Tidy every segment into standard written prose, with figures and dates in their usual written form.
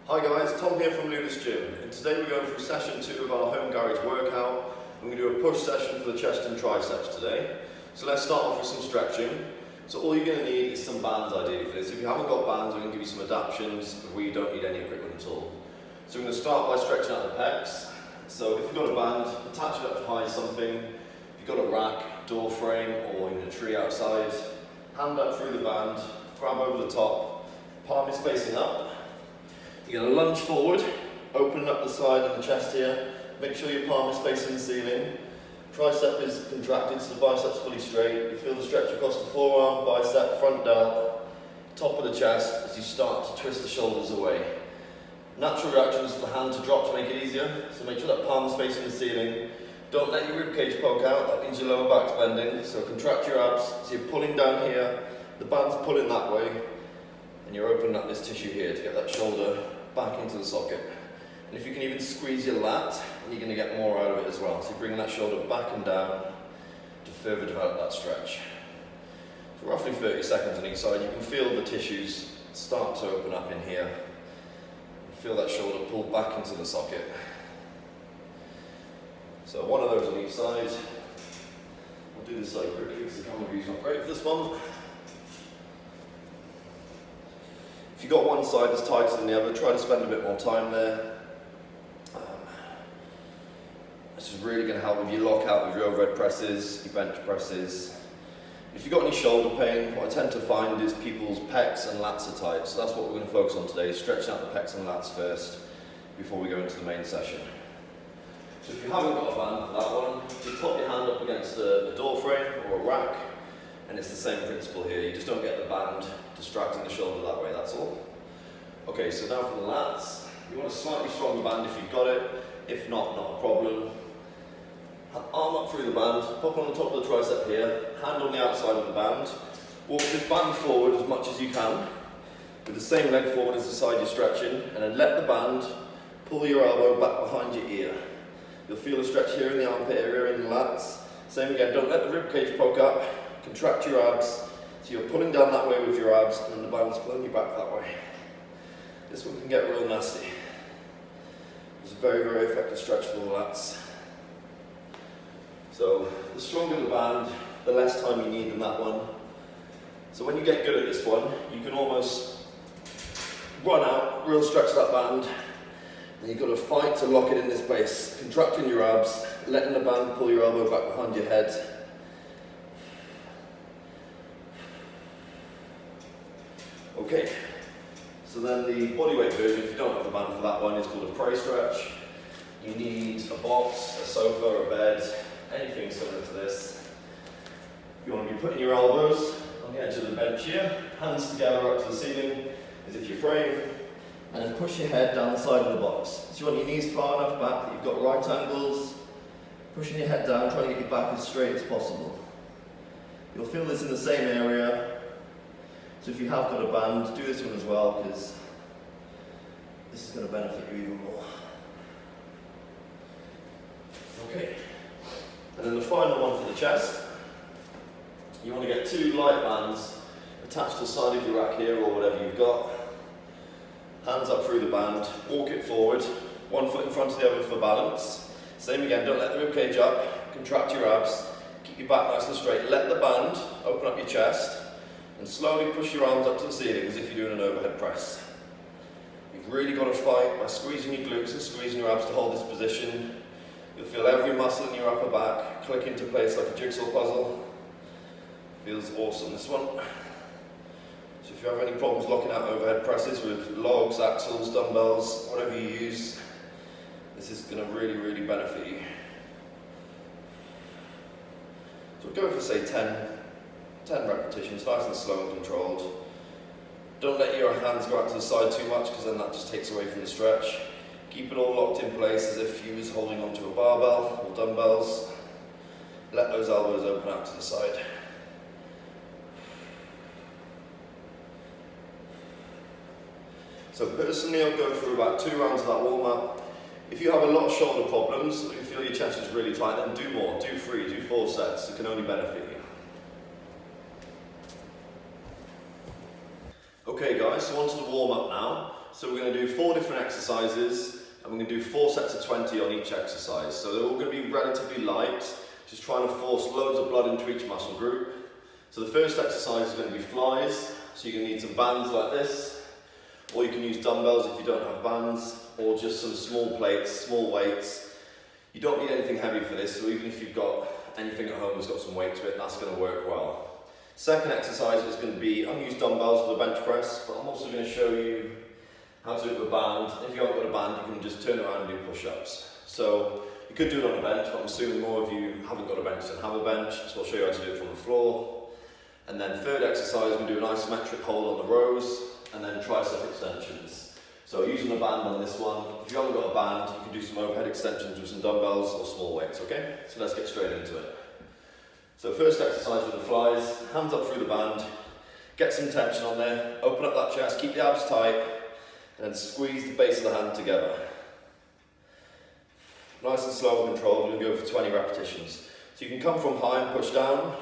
Hi guys, Tom here from Luna's Gym, and today we're going through session 2 of our home garage workout. I'm going to do a push session for the chest and triceps today. So let's start off with some stretching. So all you're going to need is some bands ideally for this. If you haven't got bands, we're going to give you some adaptations where you don't need any equipment at all. So we're going to start by stretching out the pecs. So if you've got a band, attach it up to high something. If you've got a rack, door frame, or in a tree outside, hand up through the band, grab over the top, palm is facing up. You're going to lunge forward, open up the side of the chest here, make sure your palm is facing the ceiling. Tricep is contracted so the bicep's fully straight. You feel the stretch across the forearm, bicep, front delt, top of the chest as you start to twist the shoulders away. Natural reaction is for the hand to drop to make it easier, so make sure that palm's facing the ceiling. Don't let your ribcage poke out, that means your lower back's bending, so contract your abs, so you're pulling down here, the band's pulling that way, and you're opening up this tissue here to get that shoulder back into the socket. And if you can even squeeze your lat, you're going to get more out of it as well. So you're bringing that shoulder back and down to further develop that stretch. So roughly 30 seconds on each side. You can feel the tissues start to open up in here. Feel that shoulder pull back into the socket. So one of those on each side. I'll do this side quickly because the camera view's not great for this one. If you've got one side that's tighter than the other, try to spend a bit more time there. This is really going to help with your lockout with your overhead presses, your bench presses. If you've got any shoulder pain, what I tend to find is people's pecs and lats are tight. So that's what we're going to focus on today, stretching out the pecs and lats first before we go into the main session. So if you haven't got a band for that one, just pop your hand up against a door frame or a rack, and it's the same principle here. You just don't get the band distracting the shoulder that way, that's all. Okay, so now for the lats. You want a slightly stronger band if you've got it. If not, not a problem. Arm up through the band, pop on the top of the tricep here, hand on the outside of the band. Walk this band forward as much as you can, with the same leg forward as the side you're stretching, and then let the band pull your elbow back behind your ear. You'll feel a stretch here in the armpit area, in the lats. Same again, don't let the ribcage poke up, contract your abs, so you're pulling down that way with your abs, and then the band's pulling you back that way. This one can get real nasty. It's a very, very effective stretch for the lats. So the stronger the band, the less time you need in that one. So when you get good at this one, you can almost run out, real stretch that band, and you've got to fight to lock it in this place. Contracting your abs, letting the band pull your elbow back behind your head. Okay, so then the bodyweight version, if you don't have the band for that one, is called a prey stretch. You need a box, a sofa, a bed, anything similar to this. You want to be putting your elbows on the edge of the bench here, hands together up to the ceiling as if you're praying, and then push your head down the side of the box. So you want your knees far enough back that you've got right angles, pushing your head down, trying to get your back as straight as possible. You'll feel this in the same area. So if you have got a band, do this one as well, because this is going to benefit you even more. Okay, and then the final one for the chest. You want to get 2 light bands attached to the side of your rack here, or whatever you've got. Hands up through the band, walk it forward, one foot in front of the other for balance. Same again, don't let the ribcage up, contract your abs, keep your back nice and straight. Let the band open up your chest, and slowly push your arms up to the ceiling as if you're doing an overhead press. You've really got to fight by squeezing your glutes and squeezing your abs to hold this position. You'll feel every muscle in your upper back click into place like a jigsaw puzzle. Feels awesome, this one. So if you have any problems locking out overhead presses with logs, axles, dumbbells, whatever you use, this is going to really, really benefit you. So we'll go for say 10 repetitions, nice and slow and controlled. Don't let your hands go out to the side too much, because then that just takes away from the stretch. Keep it all locked in place as if you was holding onto a barbell or dumbbells. Let those elbows open out to the side. So personally, I'll go through about 2 rounds of that warm-up. If you have a lot of shoulder problems, or you feel your chest is really tight, then do more, do 3, do 4 sets. It can only benefit you. Okay guys, so on to the warm-up now. So we're going to do 4 different exercises and we're going to do 4 sets of 20 on each exercise. So they're all going to be relatively light, just trying to force loads of blood into each muscle group. So the first exercise is going to be flies. So you're going to need some bands like this, or you can use dumbbells if you don't have bands, or just some small plates, small weights. You don't need anything heavy for this, so even if you've got anything at home that's got some weight to it, that's going to work well. Second exercise is going to be, I'm going to use dumbbells for the bench press, but I'm also going to show you how to do it with a band. If you haven't got a band, you can just turn around and do push-ups. So you could do it on a bench, but I'm assuming more of you haven't got a bench than have a bench, so I'll show you how to do it from the floor. And then third exercise, we do an isometric hold on the rows, and then tricep extensions. So using a band on this one, if you haven't got a band, you can do some overhead extensions with some dumbbells or small weights, okay? So let's get straight into it. So first exercise with the flies, hands up through the band, get some tension on there, open up that chest, keep the abs tight, and then squeeze the base of the hand together. Nice and slow and controlled, we're going to go for 20 repetitions. So you can come from high and push down,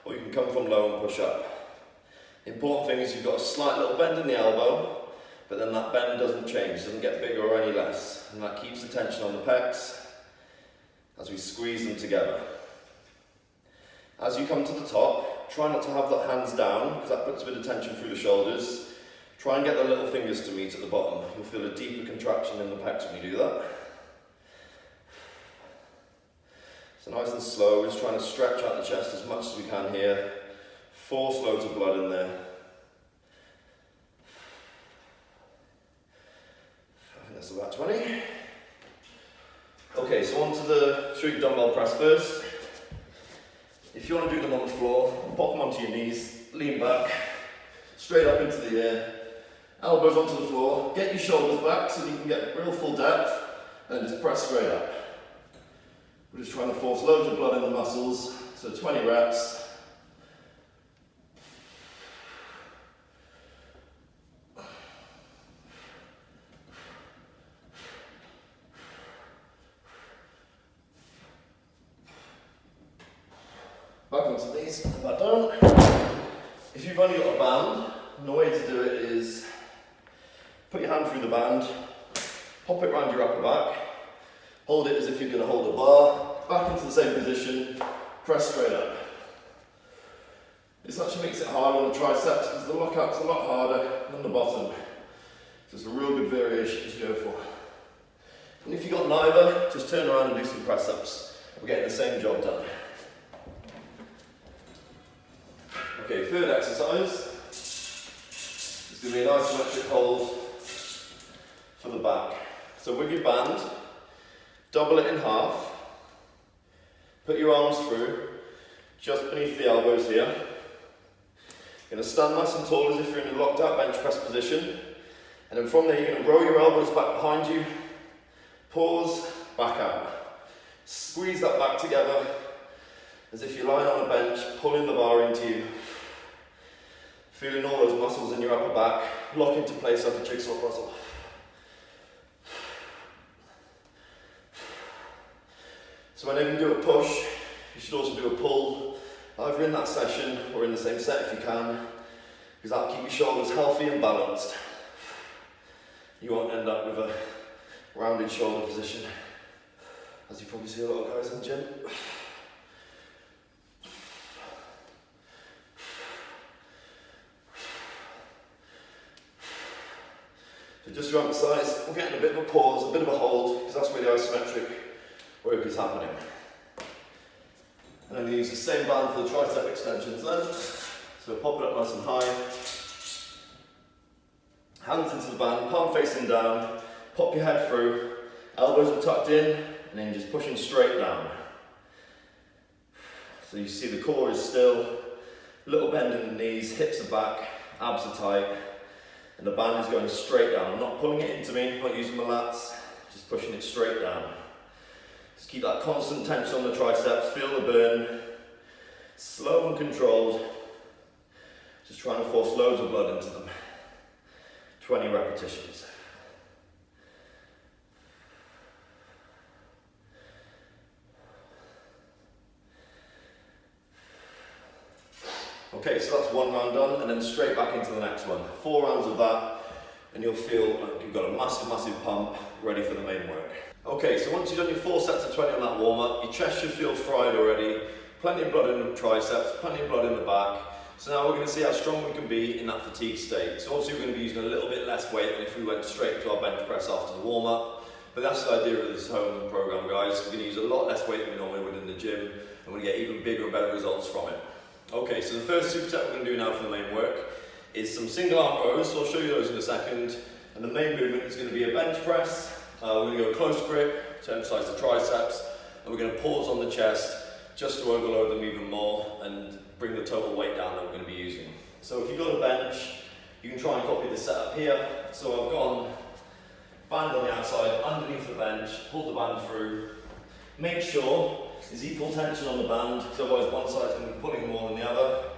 or you can come from low and push up. The important thing is you've got a slight little bend in the elbow, but then that bend doesn't change, doesn't get bigger or any less, and that keeps the tension on the pecs as we squeeze them together. As you come to the top, try not to have the hands down, because that puts a bit of tension through the shoulders. Try and get the little fingers to meet at the bottom. You'll feel a deeper contraction in the pecs when you do that. So nice and slow, just trying to stretch out the chest as much as we can here. Force loads of blood in there. I think that's about 20. Okay, so on to the street dumbbell press first. If you want to do them on the floor, pop them onto your knees, lean back, straight up into the air, elbows onto the floor, get your shoulders back so you can get real full depth, and just press straight up. We're just trying to force loads of blood in the muscles, so 20 reps. Back onto these, and back down. If you've only got a band, the way to do it is put your hand through the band, pop it around your upper back, hold it as if you're going to hold a bar, back into the same position, press straight up. This actually makes it hard on the triceps because the lockout's a lot harder than the bottom. So it's a real good variation to go for. And if you've got neither, just turn around and do some press ups. We're getting the same job done. Okay, third exercise is going to be an isometric hold for the back. So with your band, double it in half, put your arms through, just beneath the elbows here. You're going to stand nice and tall as if you're in a locked out bench press position, and then from there you're going to roll your elbows back behind you, pause, back out. Squeeze that back together as if you're lying on a bench, pulling the bar into you, feeling all those muscles in your upper back lock into place like a jigsaw puzzle. So whenever you do a push, you should also do a pull, either in that session or in the same set if you can, because that'll keep your shoulders healthy and balanced. You won't end up with a rounded shoulder position, as you probably see a lot of guys in the gym. So just to emphasise, we're getting a bit of a pause, a bit of a hold, because that's where the isometric work is happening. And then we use the same band for the tricep extensions then. So pop it up nice and high. Hands into the band, palm facing down, pop your head through, elbows are tucked in, and then just pushing straight down. So you see the core is still, little bend in the knees, hips are back, abs are tight, and the band is going straight down. I'm not pulling it into me, I'm not using my lats, just pushing it straight down. Just keep that constant tension on the triceps, feel the burn, slow and controlled, just trying to force loads of blood into them. 20 repetitions. Okay, so that's one round done, and then straight back into the next one. 4 rounds of that. and you'll feel like you've got a massive, massive pump ready for the main work. Okay, so once you've done your 4 sets of 20 on that warm-up, your chest should feel fried already, plenty of blood in the triceps, plenty of blood in the back. So now we're going to see how strong we can be in that fatigue state. So obviously we're going to be using a little bit less weight than if we went straight to our bench press after the warm-up. But that's the idea of this home program, guys. We're going to use a lot less weight than we normally would in the gym, and we're going to get even bigger and better results from it. Okay, so the first superset we're going to do now for the main work is some single arm rows, so I'll show you those in a second. And the main movement is going to be a bench press. We're going to go close grip to emphasize the triceps, and we're going to pause on the chest just to overload them even more and bring the total weight down that we're going to be using. So if you've got a bench, you can try and copy the setup here. So I've gone band on the outside, underneath the bench, pull the band through. Make sure there's equal tension on the band, because otherwise one side's going to be pulling more than the other.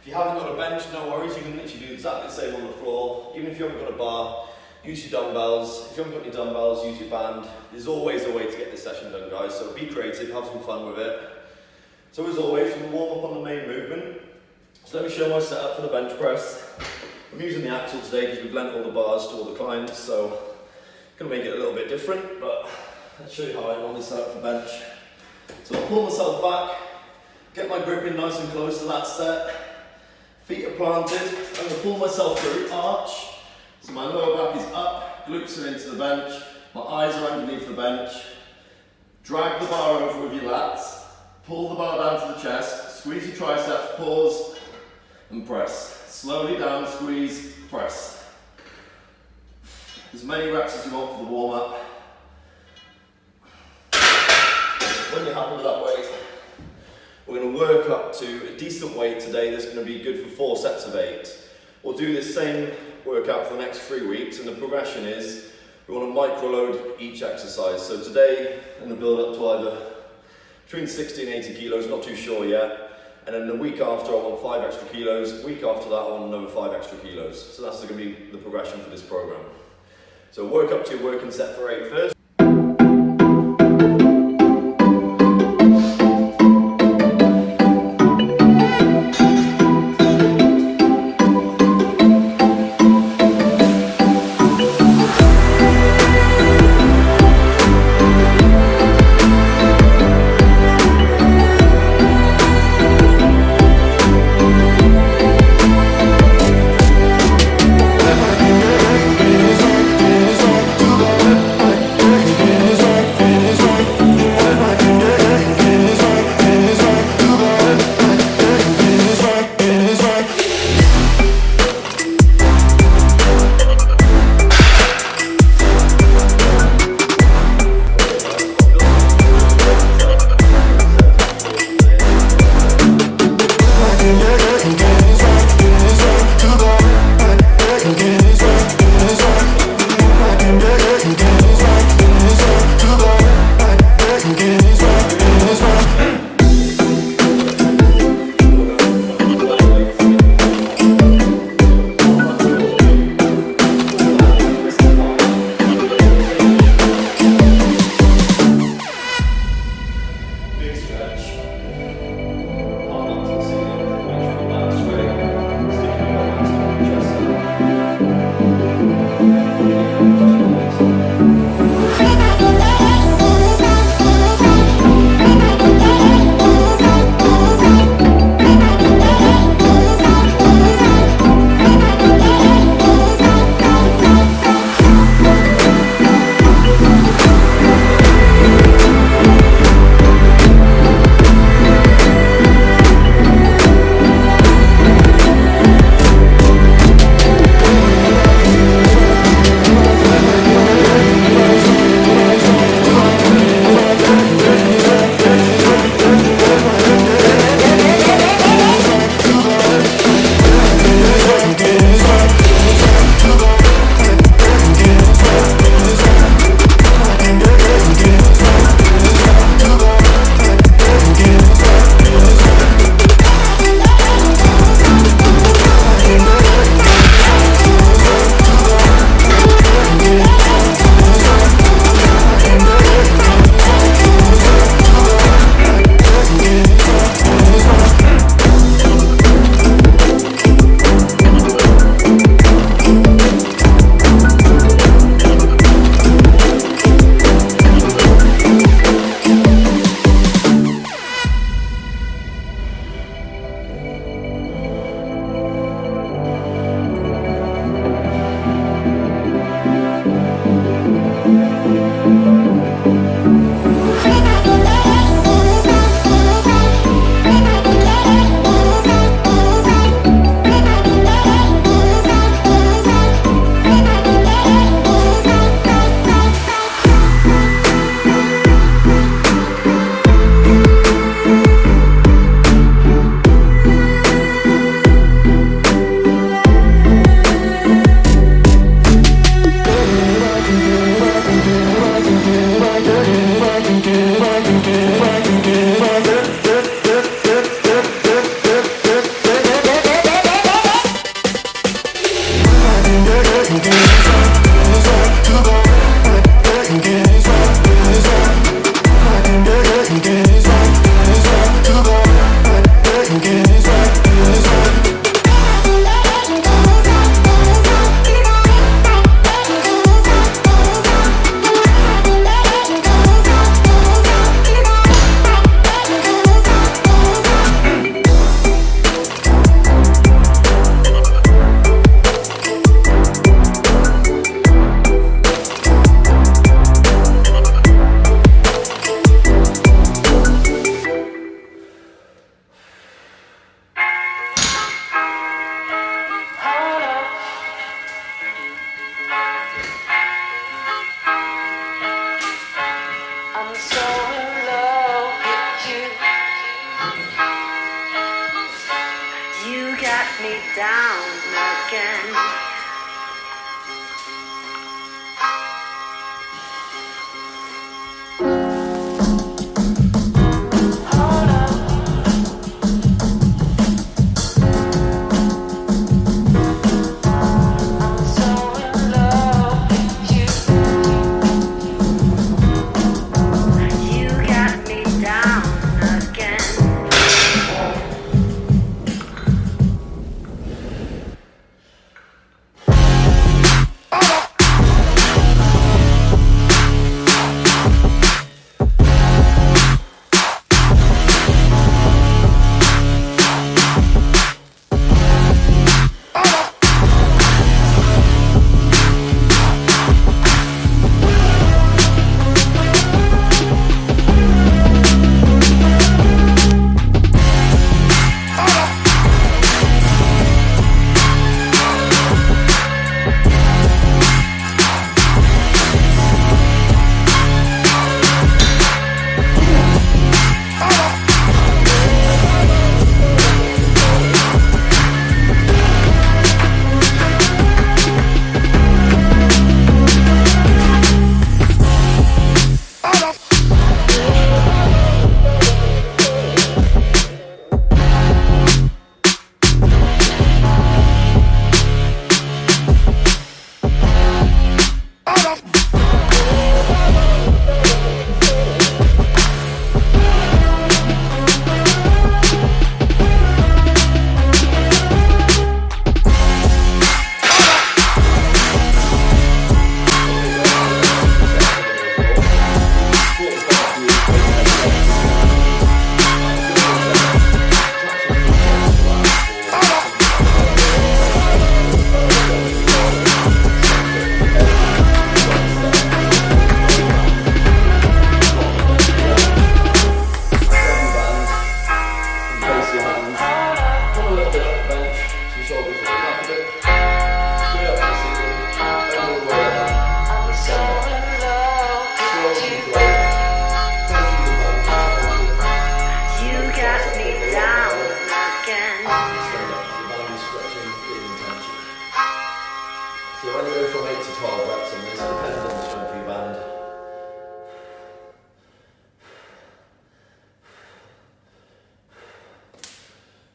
If you haven't got a bench, no worries, you can literally do exactly the same on the floor. Even if you haven't got a bar, use your dumbbells. If you haven't got any dumbbells, use your band. There's always a way to get this session done, guys, so be creative, have some fun with it. So as always, we'll warm up on the main movement. So let me show my setup for the bench press. I'm using the axle today because we've lent all the bars to all the clients, so I'm going to make it a little bit different, but let's show you how I normally set up for bench. So I'll pull myself back, get my grip in nice and close to that set. Feet are planted. I'm going to pull myself through, arch. So my lower back is up, glutes are into the bench, my eyes are underneath the bench. Drag the bar over with your lats. Pull the bar down to the chest, squeeze your triceps, pause, and press. Slowly down, squeeze, press. As many reps as you want for the warm-up. When you're happy with that weight, we're going to work up to a decent weight today that's going to be good for 4 sets of 8. We'll do this same workout for the next 3 weeks, and the progression is we want to micro-load each exercise. So today, I'm going to build up to either between 60 and 80 kilos, not too sure yet. And then the week after I want 5 extra kilos, week after that I want another 5 extra kilos. So that's going to be the progression for this program. So work up to your working set for 8 first.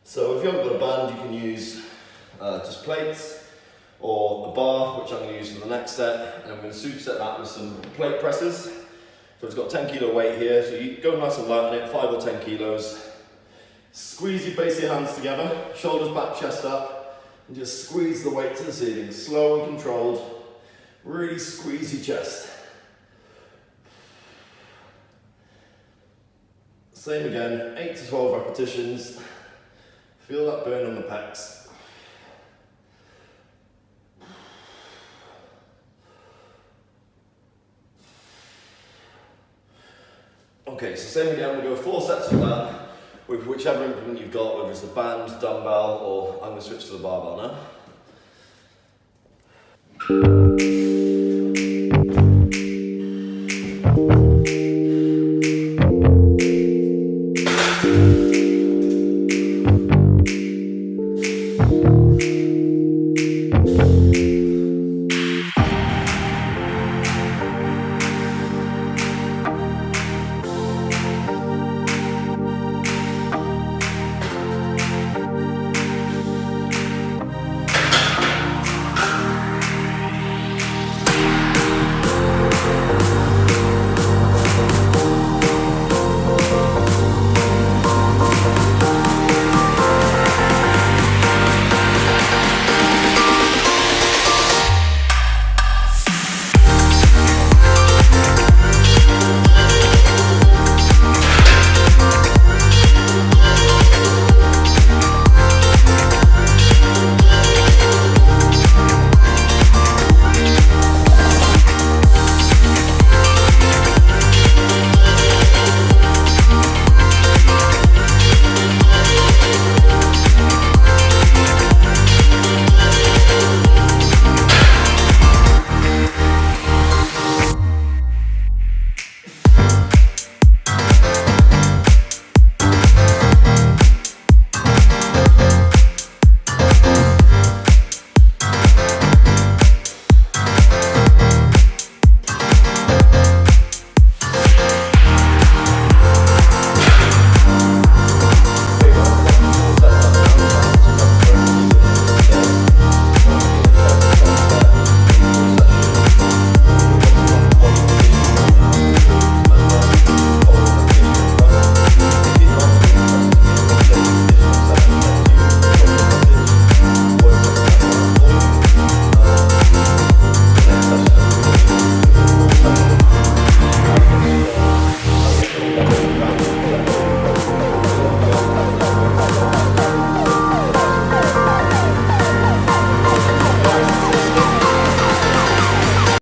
So if you haven't got a band, you can use just plates or a bar, which I'm going to use for the next set, and I'm going to superset that with some plate presses. So it's got 10 kilo weight here, so you go nice and light on it, 5 or 10 kilos. Squeeze your base of your hands together, shoulders back, chest up, and just squeeze the weight to the ceiling, slow and controlled. Really squeeze your chest. Same again, 8 to 12 repetitions. Feel that burn on the pecs. Okay, so same again, we'll go 4 sets of that with whichever implement you've got, whether it's a band, dumbbell, or I'm going to switch to the barbell now.